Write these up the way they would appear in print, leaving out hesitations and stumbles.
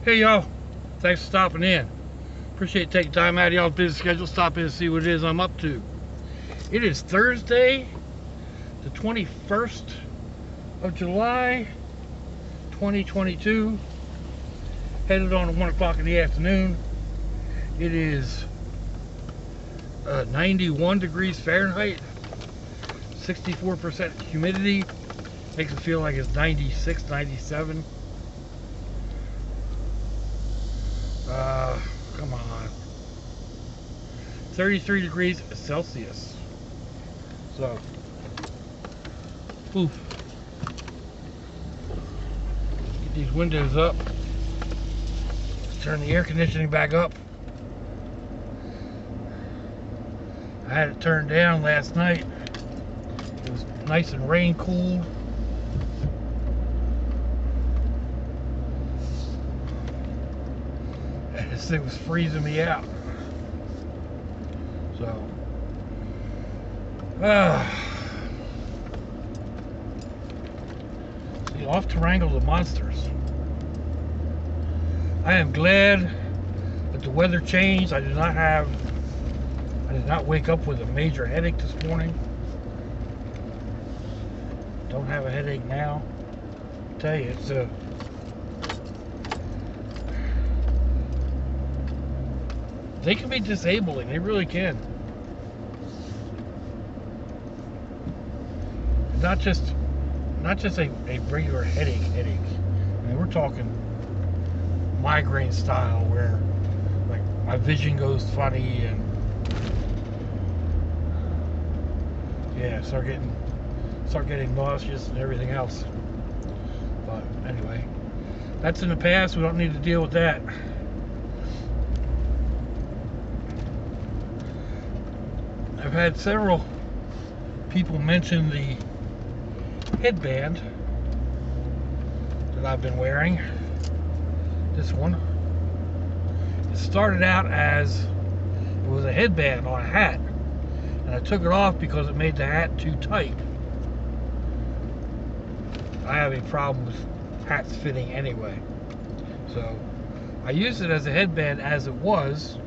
Hey y'all, thanks for stopping in. Appreciate taking time out of y'all's busy schedule, stop in and see what it is I'm up to. It is Thursday, the 21st of July, 2022. Headed on at 1 o'clock in the afternoon. It is 91 degrees Fahrenheit, 64% humidity. Makes it feel like it's 96, 97. Come on. 33 degrees Celsius. So, oof. Get these windows up. Turn the air conditioning back up. I had it turned down last night. It was nice and rain cooled. This thing was freezing me out. So, see, off to wrangle the monsters. I am glad that the weather changed. I did not wake up with a major headache this morning. Don't have a headache now. I tell you, it's they can be disabling. They really can. Not just a regular headache. I mean, we're talking migraine style, where like my vision goes funny and yeah, start getting nauseous and everything else. But anyway, that's in the past. We don't need to deal with that. I've had several people mention the headband that I've been wearing. This one. It started out as it was a headband on a hat, and I took it off because it made the hat too tight. I have a problem with hats fitting anyway, so I used it as a headband as it was,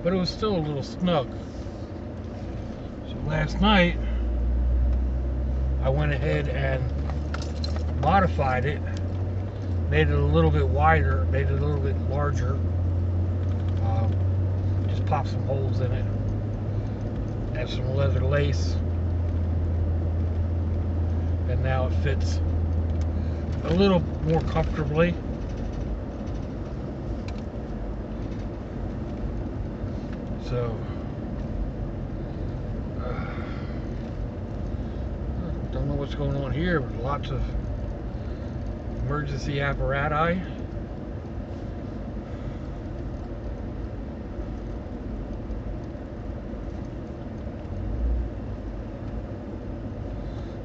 but it was still a little snug. So last night I went ahead and modified it, made it a little bit wider, made it a little bit larger, just popped some holes in it, add some leather lace, and now it fits a little more comfortably. So don't know what's going on here, but lots of emergency apparatus.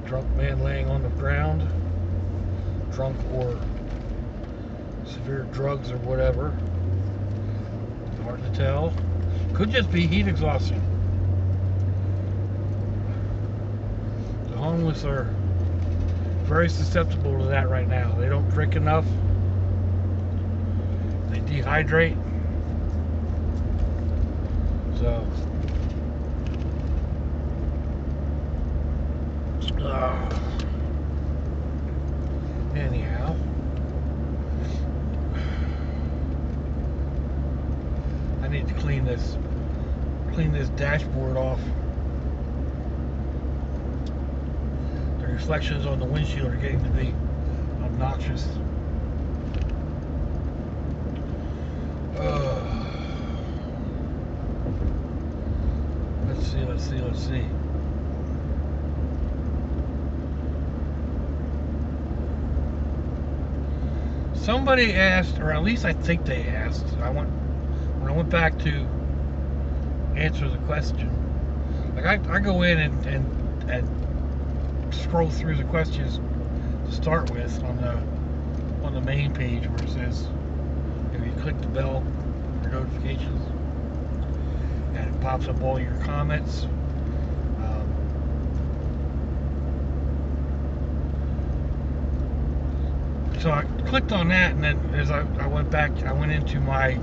Drunk man laying on the ground, drunk or severe drugs or whatever. Hard to tell. Could just be heat exhaustion. The homeless are very susceptible to that right now. They don't drink enough. They dehydrate. So, anyhow, I need to clean this dashboard off. The reflections on the windshield are getting to be obnoxious. Let's see. Somebody asked, or at least I think they asked. When I went back to answer the question, like I go in and scroll through the questions to start with on the main page where it says, if you click the bell for notifications, and it pops up all your comments. So I clicked on that, and then as I went back, I went into my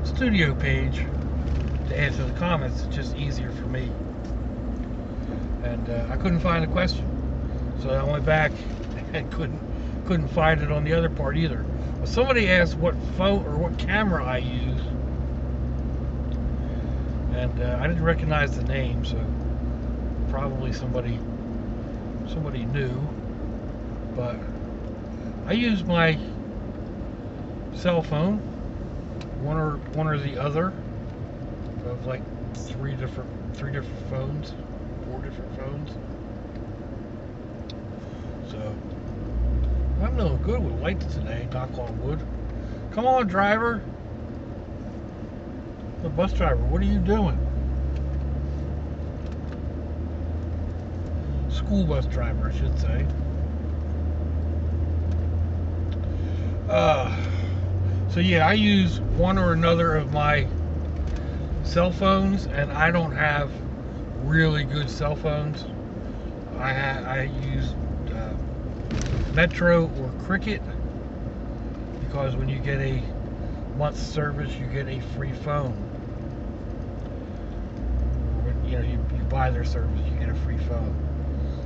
studio page to answer the comments. It's just easier for me. And I couldn't find the question, so I went back and couldn't find it on the other part either. Well, somebody asked what phone or what camera I use, and I didn't recognize the name, so probably somebody knew. But I use my cell phone, one or the other. I have like three different phones, 4 different phones. So I'm no good with lights today, knock on wood. Come on, driver. The bus driver, what are you doing? School bus driver, I should say. So yeah, I use one or another of my cell phones, and I don't have really good cell phones. I use Metro or Cricket, because when you get a month's service, you get a free phone. When, you know, you buy their service, you get a free phone.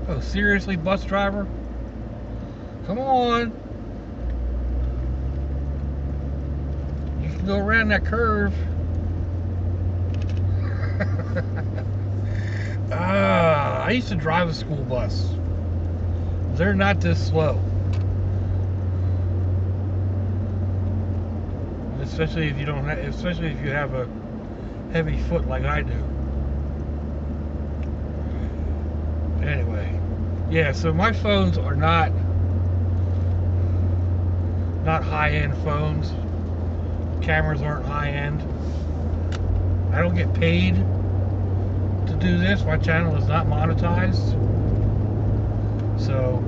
Oh, seriously, bus driver? Come on. You can go around that curve. I used to drive a school bus. They're not this slow. Especially if you don't have, especially if you have a heavy foot like I do. Anyway, yeah, so my phones are not high-end phones. Cameras aren't high-end. I don't get paid to do this. My channel is not monetized. So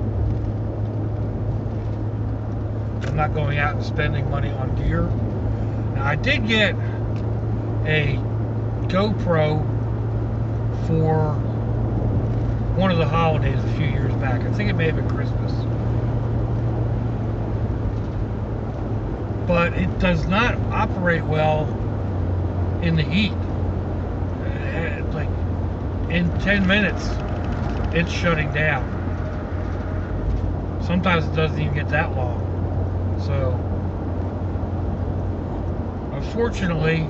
I'm not going out and spending money on gear. Now, I did get a GoPro for one of the holidays a few years back. I think it may have been Christmas. But it does not operate well in the heat. Like in 10 minutes, it's shutting down. Sometimes it doesn't even get that long. So, unfortunately,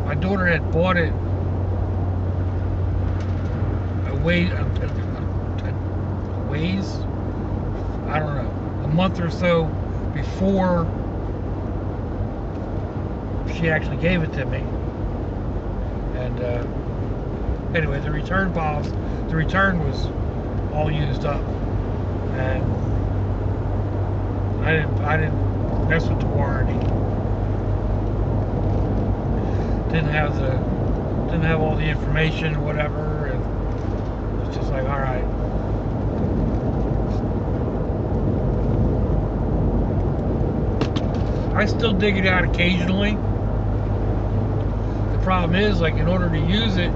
my daughter had bought it I don't know, a month or so before she actually gave it to me. And anyway, the return was all used up, and I didn't mess with the warranty. Didn't have all the information or whatever, and it's just like, all right. I still dig it out occasionally. The problem is, like, in order to use it,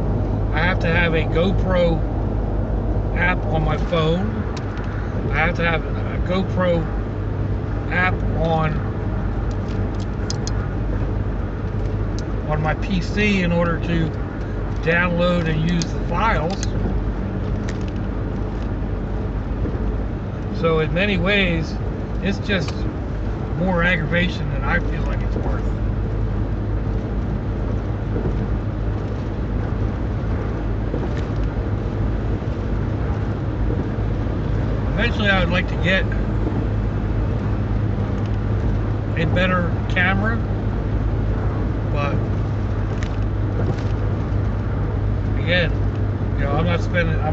I have to have a GoPro app on my phone. I have to have a GoPro app on my PC in order to download and use the files. So in many ways, it's just more aggravation than I feel like it's worth. Eventually I would like to get a better camera, but again, you know, I'm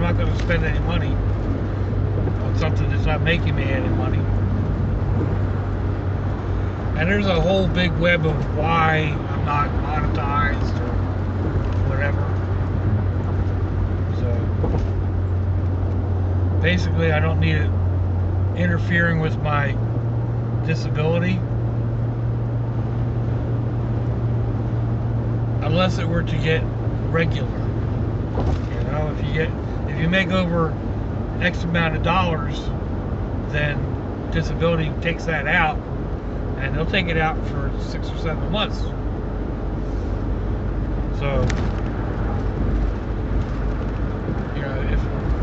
not going to spend any money on something that's not making me any money. And there's a whole big web of why I'm not monetized or whatever. So basically, I don't need it interfering with my disability, unless it were to get regular. You know, if you make over X amount of dollars then disability takes that out, and they'll take it out for 6 or 7 months. So, you know,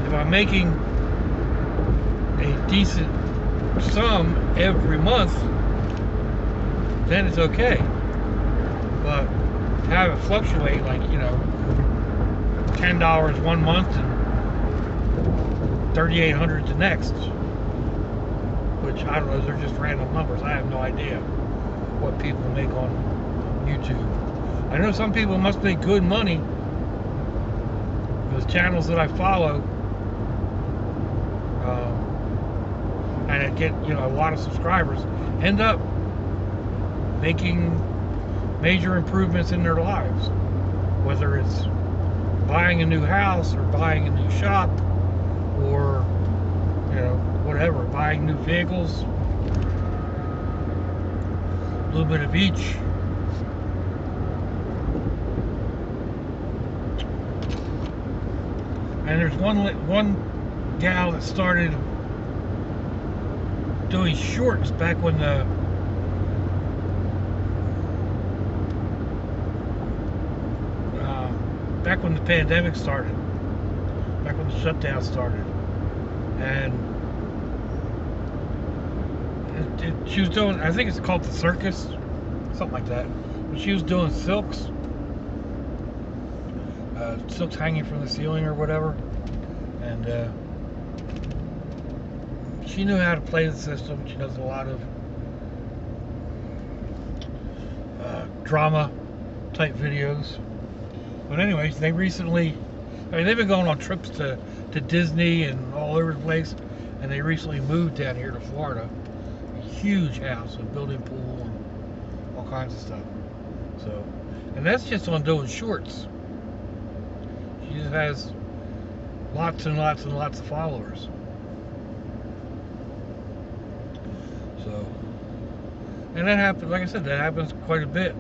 if I'm making a decent sum every month, then it's okay. But have it fluctuate, like, you know, $10 one month and $3,800 the next, which I don't know, they're just random numbers. I have no idea what people make on YouTube. I know some people must make good money. Those channels that I follow, and I get, you know, a lot of subscribers, end up making major improvements in their lives, whether it's buying a new house or buying a new shop, or, you know, whatever, buying new vehicles, a little bit of each. And there's one gal that started doing shorts back when the pandemic started, back when the shutdown started, and she was doing, I think it's called the circus, something like that. But she was doing silks hanging from the ceiling or whatever, and she knew how to play the system. She does a lot of drama type videos. But anyways, they recently, I mean, they've been going on trips to Disney and all over the place, and they recently moved down here to Florida. A huge house, a built-in pool, and all kinds of stuff. So, and that's just on doing shorts. She just has lots and lots and lots of followers. So, and that happens, like I said, that happens quite a bit.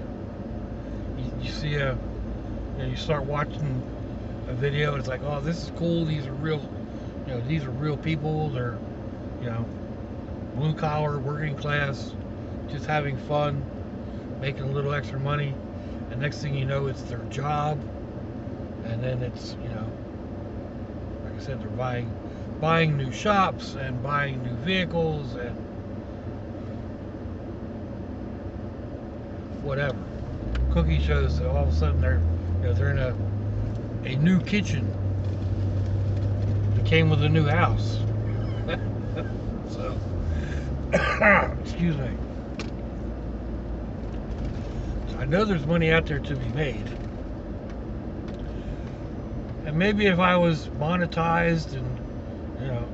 You see a, you know, you start watching a video, and it's like, oh, this is cool. These are real, you know, these are real people. They're, you know, blue collar, working class, just having fun, making a little extra money. And next thing you know, it's their job. And then it's, you know, like I said, they're buying new shops and buying new vehicles and whatever. Cookie shows that all of a sudden they're, you know, they're in a new kitchen that came with a new house. So, excuse me. So I know there's money out there to be made. And maybe if I was monetized and, you know,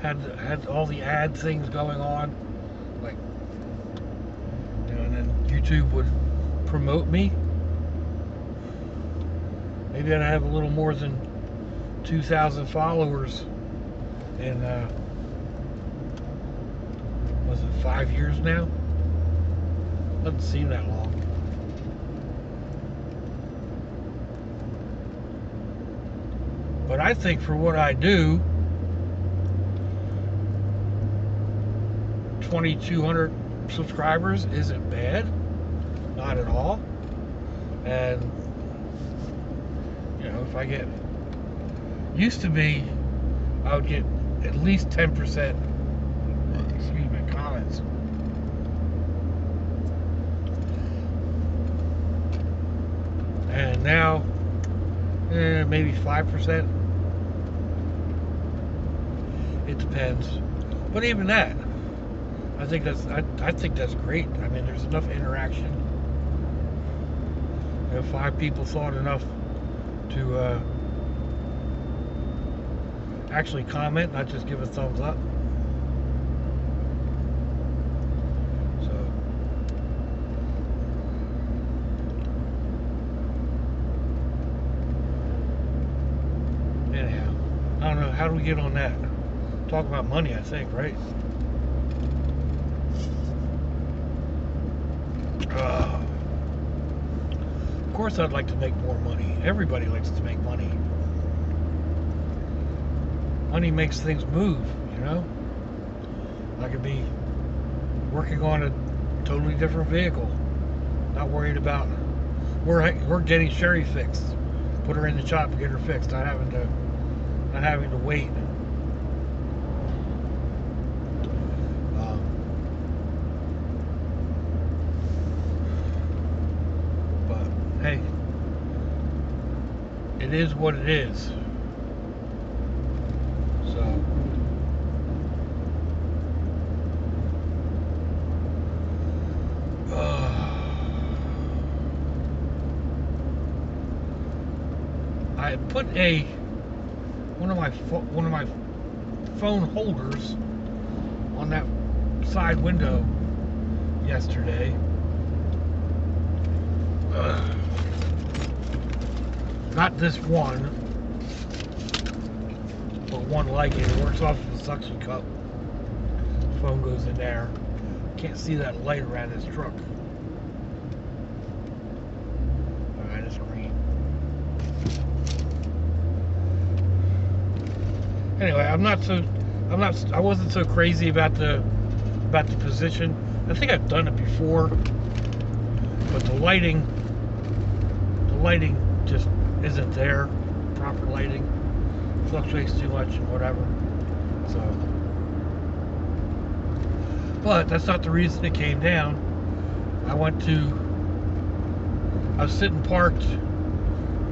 had all the ad things going on, like, you know, and then YouTube would promote me, maybe I'd have a little more than 2,000 followers in, was it 5 years now? Doesn't seem that long. But I think for what I do, 2,200 subscribers isn't bad. Not at all. And, you know, if I get, used to be, I would get at least 10%, excuse me, comments. And now, maybe 5%. It depends. But even that, I think that's great. I mean, there's enough interaction. If 5 people thought enough to actually comment, not just give a thumbs up. So, anyhow, I don't know, how do we get on that? Talk about money, I think, right? Of course I'd like to make more money. Everybody likes to make money. Money makes things move, you know? I could be working on a totally different vehicle. Not worried about we're getting Sherry fixed. Put her in the shop and get her fixed. Not having to wait. But hey, it is what it is. So I put one of my phone holders on that side window yesterday. Not this one, but one like it. It works off of the suction cup. The phone goes in there. Can't see that light around this truck. Alright, it's green. Anyway, I wasn't so crazy about the position. I think I've done it before, but the lighting just isn't there. Proper lighting fluctuates too much and whatever. So, but that's not the reason it came down. I was sitting parked,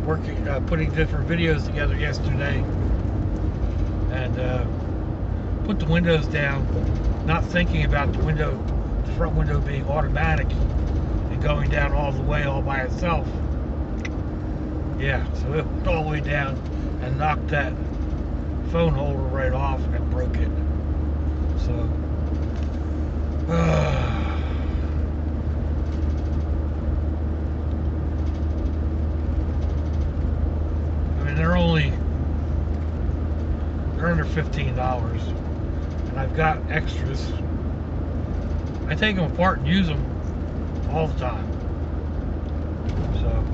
working, putting different videos together yesterday, and put the windows down, not thinking about the front window being automatic and going down all the way all by itself. Yeah, so it went all the way down and knocked that phone holder right off and broke it. So, I mean, they're under $15, and I've got extras. I take them apart and use them all the time. So,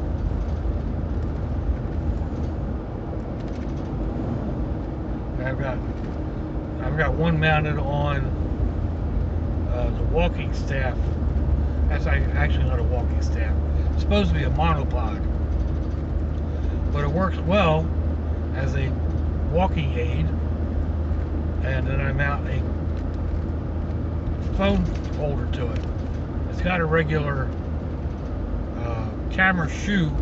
I've got one mounted on the walking staff. That's actually not a walking staff. It's supposed to be a monopod, but it works well as a walking aid. And then I mount a phone holder to it. It's got a regular camera shoe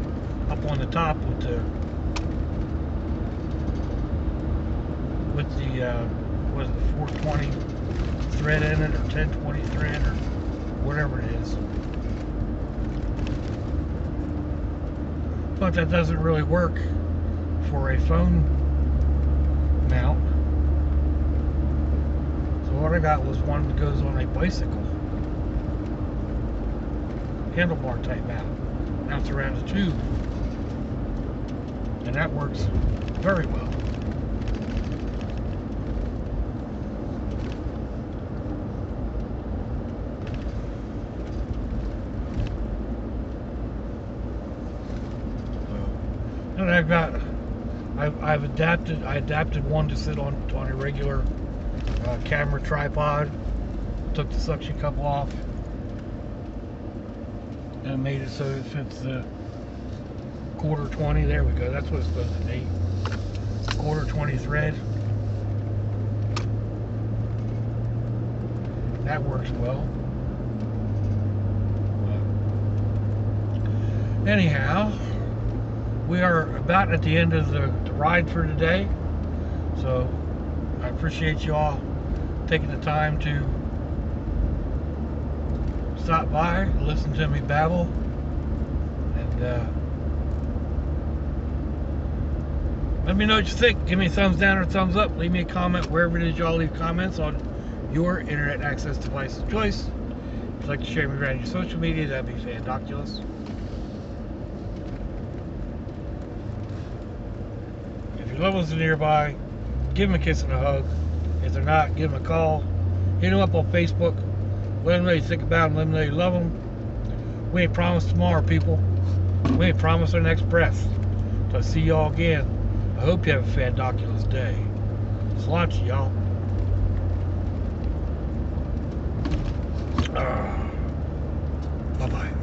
up on the top with the what is it, 420 thread in it, or 1020 thread, or whatever it is. But that doesn't really work for a phone mount. So what I got was one that goes on a bicycle handlebar type mount. Mounts around a tube, and that works very well. And I adapted one to sit on a regular camera tripod. Took the suction cup off and made it so it fits the 1/4 20. There we go. That's what it's supposed to be. 1/4 20 thread. That works well. Anyhow, we are about at the end of the ride for today, so I appreciate you all taking the time to stop by, listen to me babble, and let me know what you think. Give me a thumbs down or thumbs up. Leave me a comment wherever it is y'all leave comments on your internet access device of choice. If you'd like to share me around your social media, that'd be fandoculous. If your loved ones are nearby, give them a kiss and a hug. If they're not, give them a call. Hit them up on Facebook. Let them know you think about them. Let them know you love them. We ain't promised tomorrow, people. We ain't promised our next breath. So I'll see y'all again. I hope you have a fandoculous day. Sláinte, y'all. Bye-bye.